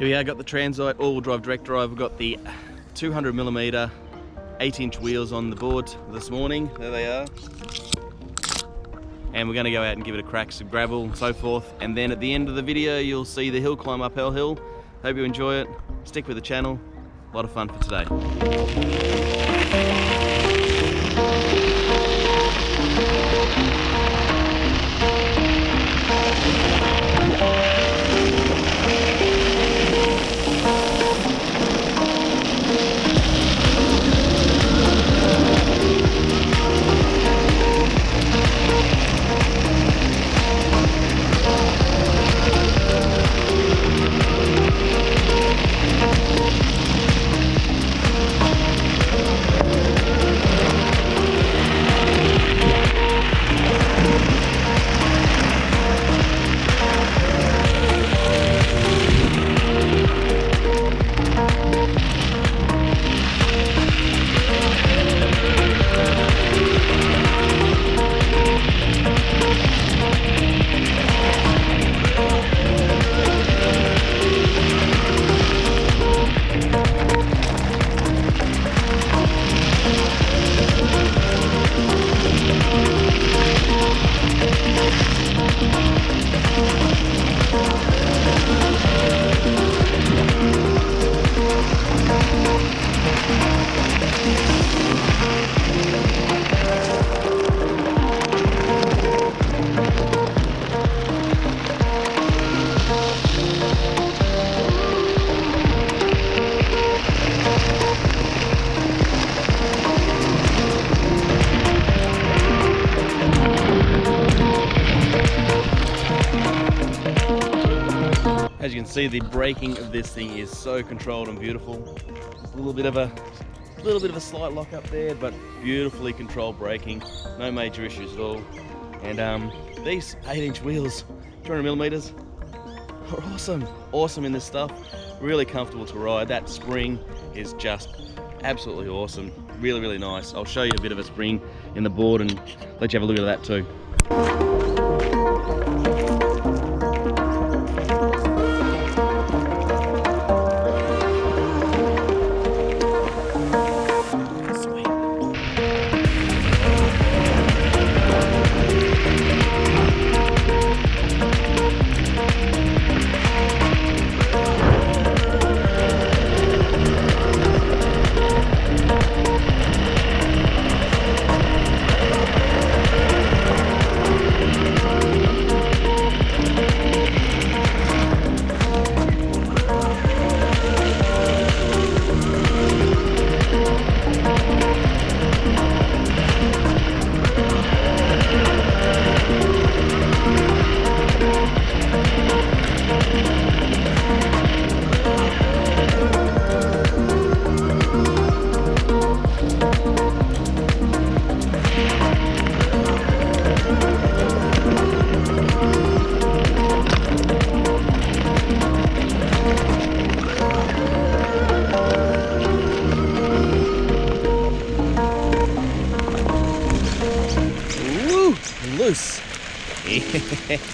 Here we are, got the Tranzite all-wheel drive direct drive. We've got the 200mm 8-inch wheels on the board this morning. There they are. And we're going to go out and give it a crack, some gravel and so forth. And then at the end of the video, you'll see the hill climb up Hell Hill. Hope you enjoy it. Stick with the channel. A lot of fun for today. As you can see, the braking of this thing is so controlled and beautiful. Just a little bit of a slight lock up there, but beautifully controlled braking. No major issues at all. And these 8-inch wheels, 200mm, are awesome. Awesome in this stuff. Really comfortable to ride. That spring is just absolutely awesome. Really, really nice. I'll show you a bit of a spring in the board and let you have a look at that too. Loose.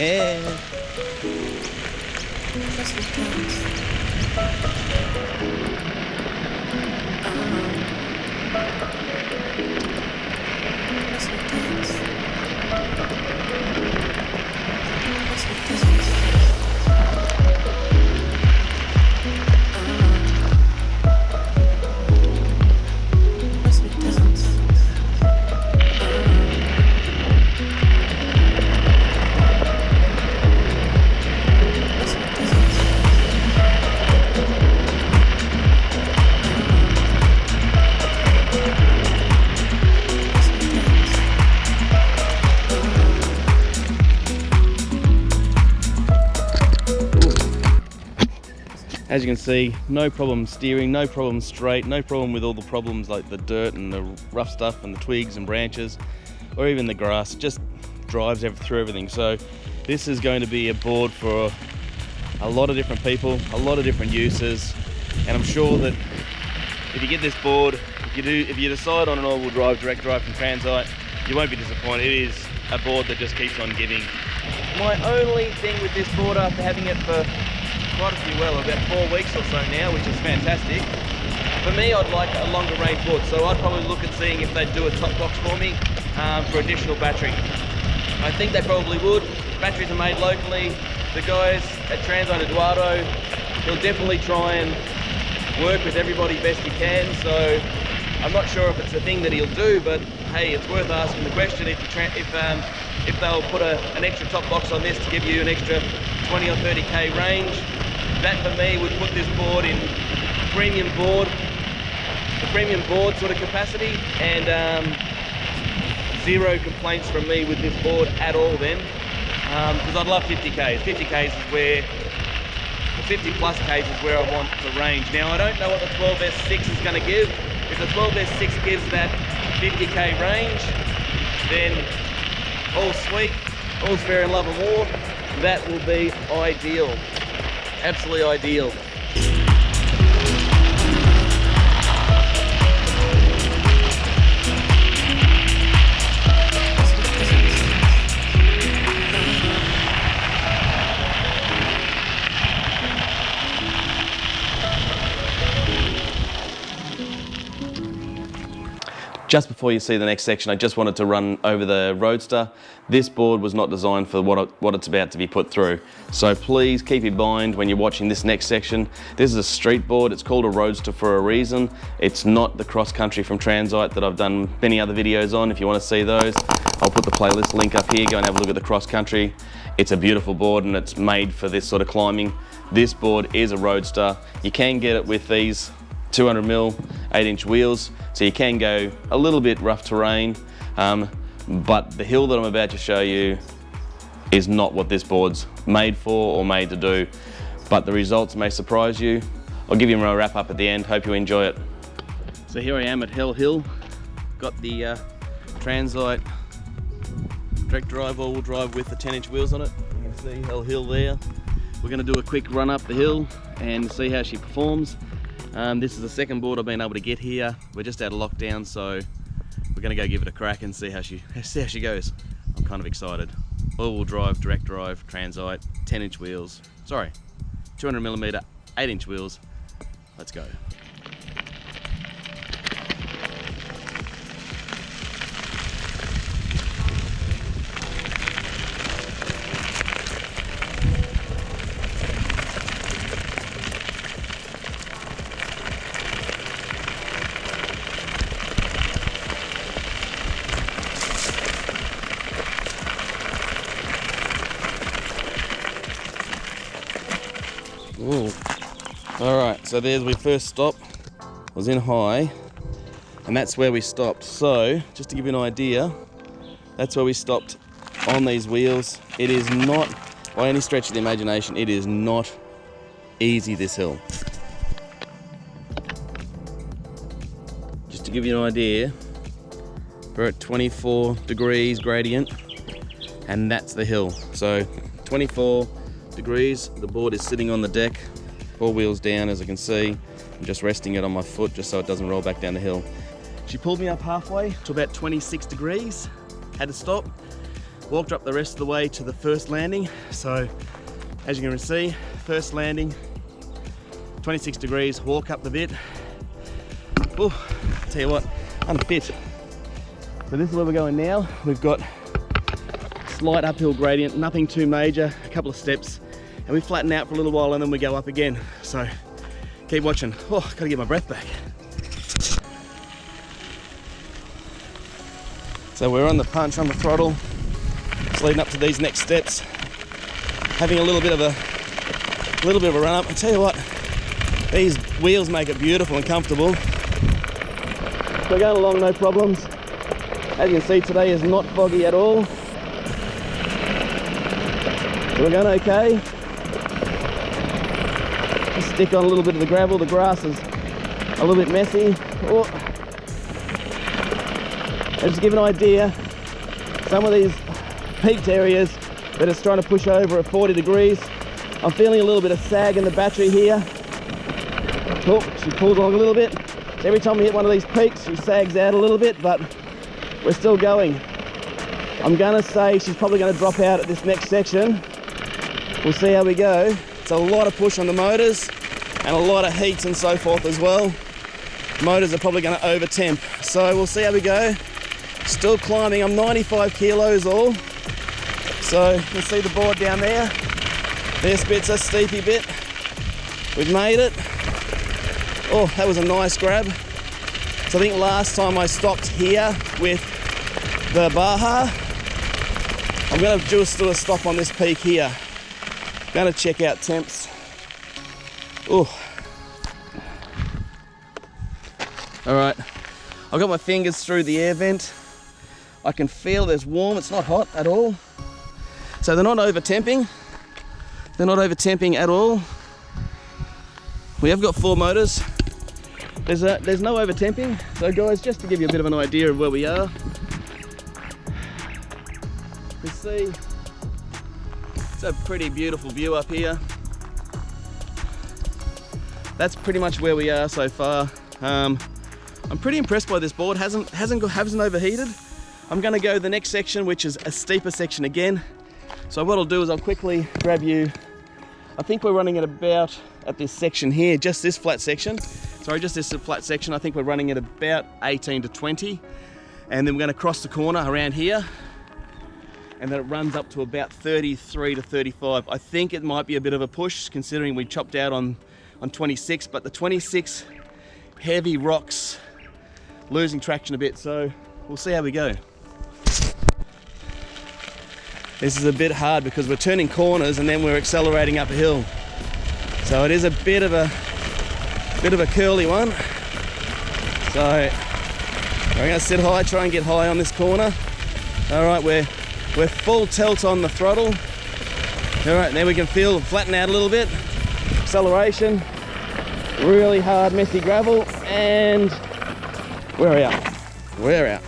Yeah. As you can see, no problem steering, no problem straight, no problem with all the problems like the dirt and the rough stuff and the twigs and branches, or even the grass. It just drives through everything. So this is going to be a board for a lot of different people, a lot of different uses, and I'm sure that if you get this board, if you decide on an all-wheel drive direct drive from Tranzite, you won't be disappointed. It is a board that just keeps on giving. My only thing with this board after having it for quite a few well, about 4 weeks or so now, which is fantastic. For me, I'd like a longer range board, so I'd probably look at seeing if they'd do a top box for me for additional battery. I think they probably would. Batteries are made locally. The guys at Tranzite AWD, he'll definitely try and work with everybody best he can, so I'm not sure if it's a thing that he'll do, but hey, it's worth asking the question if they'll put an extra top box on this to give you an extra 20 or 30k range. That for me would put this board in the premium board sort of capacity, and zero complaints from me with this board at all then, because I'd love 50Ks. 50Ks is where, the 50 plus Ks is where I want the range. Now I don't know what the 12S6 is going to give. If the 12S6 gives that 50k range, then all sweet, all's fair in love and war. That will be ideal, absolutely ideal. Just before you see the next section, I just wanted to run over the Roadster. This board was not designed for what it's about to be put through. So please keep in mind when you're watching this next section, this is a street board. It's called a Roadster for a reason. It's not the cross country from Tranzite that I've done many other videos on. If you want to see those, I'll put the playlist link up here. Go and have a look at the cross country. It's a beautiful board and it's made for this sort of climbing. This board is a Roadster. You can get it with these 200mm 8-inch wheels, so you can go a little bit rough terrain, but the hill that I'm about to show you is not what this board's made for or made to do, but the results may surprise you. I'll give you a wrap up at the end. Hope you enjoy it. So here I am at Hell Hill. Got the Tranzite direct drive all-wheel drive with the 10-inch wheels on it. You can see Hell Hill there. We're going to do a quick run up the hill and see how she performs. This is the second board I've been able to get here. We're just out of lockdown, so we're going to go give it a crack and see how she goes. I'm kind of excited. All-wheel drive, direct drive, Tranzite, 10-inch wheels. Sorry, 200mm 8-inch wheels. Let's go. Ooh. Alright, so there's we first stop. Was in high, and that's where we stopped. So, just to give you an idea, that's where we stopped on these wheels. It is not, by any stretch of the imagination, it is not easy, this hill. Just to give you an idea, we're at 24 degrees gradient, and that's the hill. So, 24 degrees, the board is sitting on the deck, all wheels down, as I can see. I'm just resting it on my foot just so it doesn't roll back down the hill. She pulled me up halfway to about 26 degrees, had to stop, walked up the rest of the way to the first landing. So as you can see, first landing, 26 degrees, walk up the bit. Oh, tell you what, unfit. So this is where we're going now. We've got slight uphill gradient, nothing too major, a couple of steps, and we flatten out for a little while and then we go up again. So keep watching. Oh, gotta get my breath back. So we're on the punch, on the throttle. It's leading up to these next steps. Having a little bit of a run up. I tell you what, these wheels make it beautiful and comfortable. We're going along, no problems. As you can see, today is not foggy at all. We're going okay. Just stick on a little bit of the gravel. The grass is a little bit messy. Oh. And just to give an idea, some of these peaked areas that it's trying to push over at 40 degrees. I'm feeling a little bit of sag in the battery here. Oh, she pulls along a little bit. So every time we hit one of these peaks, she sags out a little bit, but we're still going. I'm gonna say she's probably gonna drop out at this next section. We'll see how we go. It's a lot of push on the motors and a lot of heat and so forth as well. Motors are probably going to over temp. So we'll see how we go. Still climbing. I'm 95 kilos all. So you can see the board down there. This bit's a steepy bit. We've made it. Oh, that was a nice grab. So I think last time I stopped here with the Baja. I'm going to just do a stop on this peak here. Going to check out temps. Oh. All right. I've got my fingers through the air vent. I can feel there's warm. It's not hot at all. So they're not over temping. They're not over temping at all. We have got 4 motors. There's no over temping. So guys, just to give you a bit of an idea of where we are. You see, it's a pretty beautiful view up here. That's pretty much where we are so far. I'm pretty impressed by this board. Hasn't overheated. I'm going to go the next section, which is a steeper section again. So what I'll do is I'll quickly grab you. I think we're running at about at this section here, just this flat section. Sorry, just this flat section. I think we're running at about 18 to 20, and then we're going to cross the corner around here, and then it runs up to about 33 to 35. I think it might be a bit of a push considering we chopped out on 26, but the 26 heavy rocks losing traction a bit, so we'll see how we go. This is a bit hard because we're turning corners and then we're accelerating up a hill. So it is a bit of a curly one. So we're gonna sit high, try and get high on this corner. All right, we're full tilt on the throttle. All right, now we can flatten out a little bit. Acceleration, really hard, messy gravel, and we're out. We're out.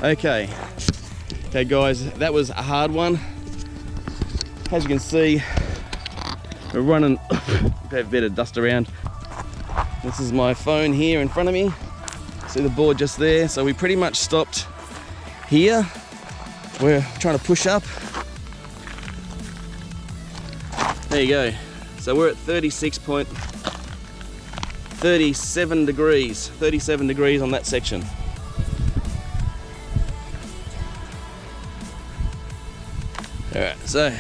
Okay. Okay guys, that was a hard one. As you can see, we're running a bit of dust around. This is my phone here in front of me. See the board just there. So we pretty much stopped here. We're trying to push up. There you go. So we're at 37 degrees on that section. Alright, so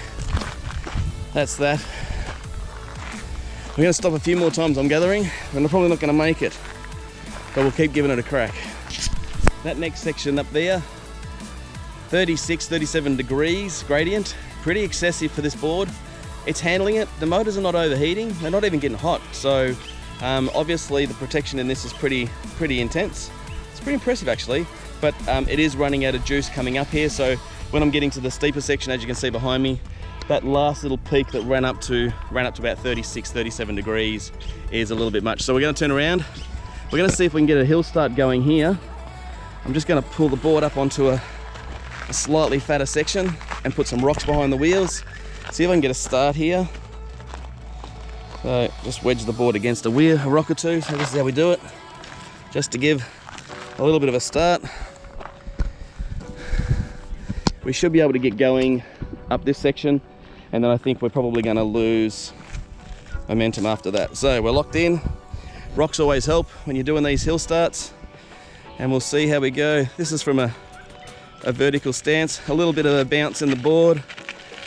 that's that. We're going to stop a few more times, I'm gathering. We're probably not going to make it, but we'll keep giving it a crack. That next section up there, 37 degrees gradient, pretty excessive for this board. It's handling it. The motors are not overheating, they're not even getting hot, so obviously the protection in this is pretty intense. It's pretty impressive actually, but it is running out of juice coming up here, so when I'm getting to the steeper section, as you can see behind me, that last little peak that ran up to about 37 degrees is a little bit much. So we're going to turn around. We're going to see if we can get a hill start going here. I'm just going to pull the board up onto a slightly fatter section and put some rocks behind the wheels. See if I can get a start here. So just wedge the board against a rock or two. So this is how we do it, just to give a little bit of a start. We should be able to get going up this section, and then I think we're probably going to lose momentum after that. So we're locked in. Rocks always help when you're doing these hill starts, and we'll see how we go. This is from a vertical stance, a little bit of a bounce in the board, a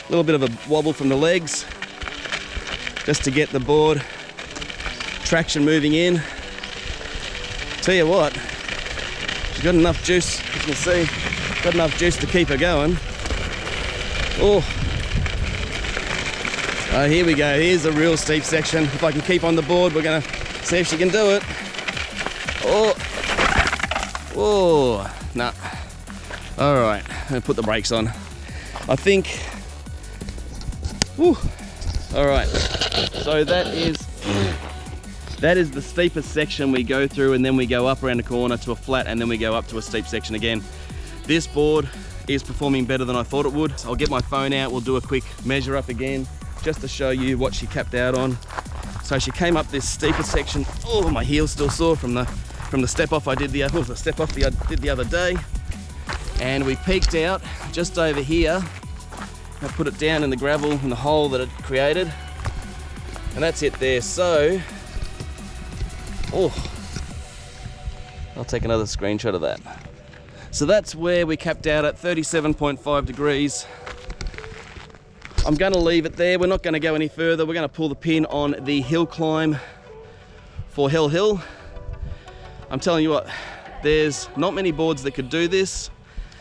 little bit of a wobble from the legs, just to get the board traction moving in. Tell you what, she's got enough juice, you can see. Got enough juice to keep her going. Oh, here we go. Here's a real steep section. If I can keep on the board, we're gonna see if she can do it. Oh, nah. All right, I'm gonna put the brakes on. I think, whew. All right, so that is the steepest section we go through, and then we go up around the corner to a flat, and then we go up to a steep section again. This board is performing better than I thought it would. I'll get my phone out, we'll do a quick measure up again, just to show you what she capped out on. So she came up this steeper section. Oh, my heel's still sore from the step off I did the other day. And we peaked out just over here. I put it down in the gravel in the hole that it created. And that's it there. So, oh, I'll take another screenshot of that. So that's where we capped out at 37.5 degrees. I'm gonna leave it there. We're not gonna go any further. We're gonna pull the pin on the hill climb for Hell Hill. I'm telling you what, there's not many boards that could do this.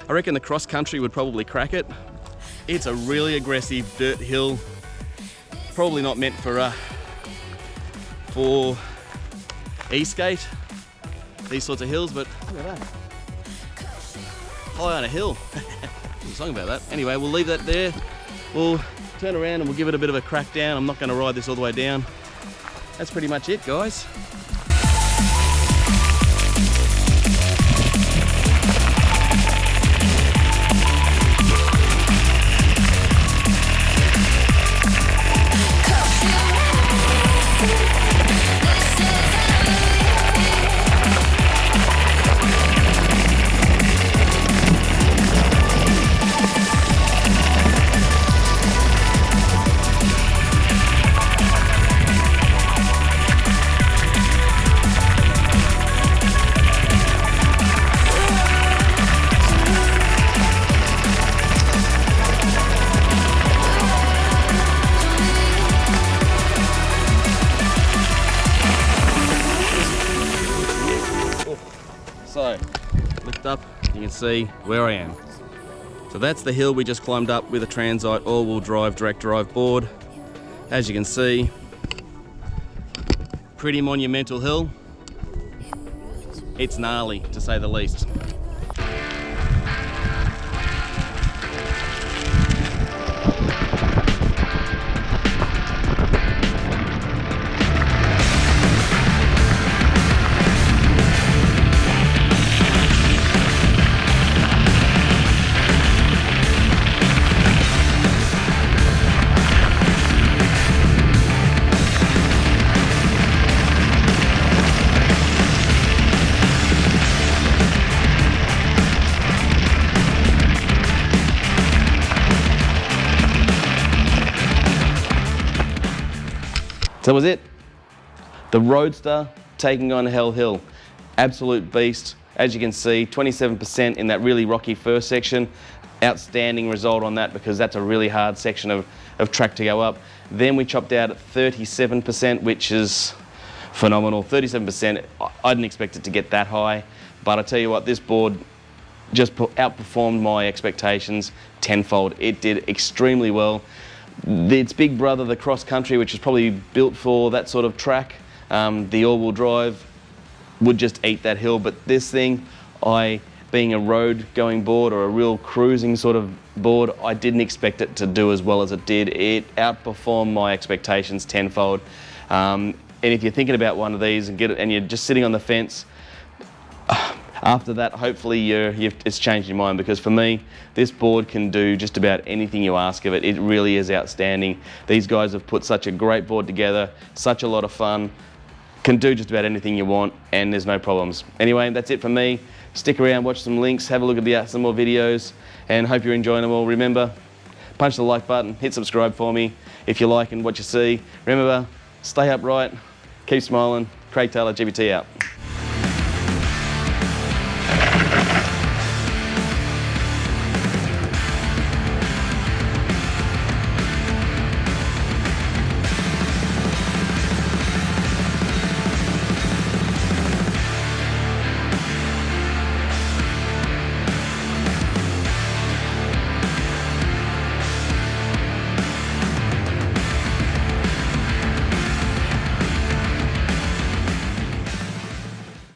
I reckon the cross country would probably crack it. It's a really aggressive dirt hill. Probably not meant for e-skate, these sorts of hills, but look at that. High on a hill. There's a song about that. Anyway, we'll leave that there. We'll turn around and we'll give it a bit of a crack down. I'm not going to ride this all the way down. That's pretty much it, guys. So, lift up, you can see where I am. So that's the hill we just climbed up with a Tranzite all-wheel drive, direct drive board. As you can see, pretty monumental hill. It's gnarly, to say the least. So that was it. The Roadster taking on Hell Hill. Absolute beast. As you can see, 27% in that really rocky first section. Outstanding result on that because that's a really hard section of track to go up. Then we chopped out at 37%, which is phenomenal. 37%, I didn't expect it to get that high. But I tell you what, this board just outperformed my expectations tenfold. It did extremely well. Its big brother, the cross country, which is probably built for that sort of track, the all-wheel drive, would just eat that hill. But this thing, being a road going board or a real cruising sort of board, I didn't expect it to do as well as it did. It outperformed my expectations tenfold. And if you're thinking about one of these and you're just sitting on the fence, after that, hopefully it's changed your mind, because for me, this board can do just about anything you ask of it. It really is outstanding. These guys have put such a great board together, such a lot of fun, can do just about anything you want, and there's no problems. Anyway, that's it for me. Stick around, watch some links, have a look at some more videos, and hope you're enjoying them all. Remember, punch the like button, hit subscribe for me if you're liking what you see. Remember, stay upright, keep smiling. Craig Taylor, GBT out.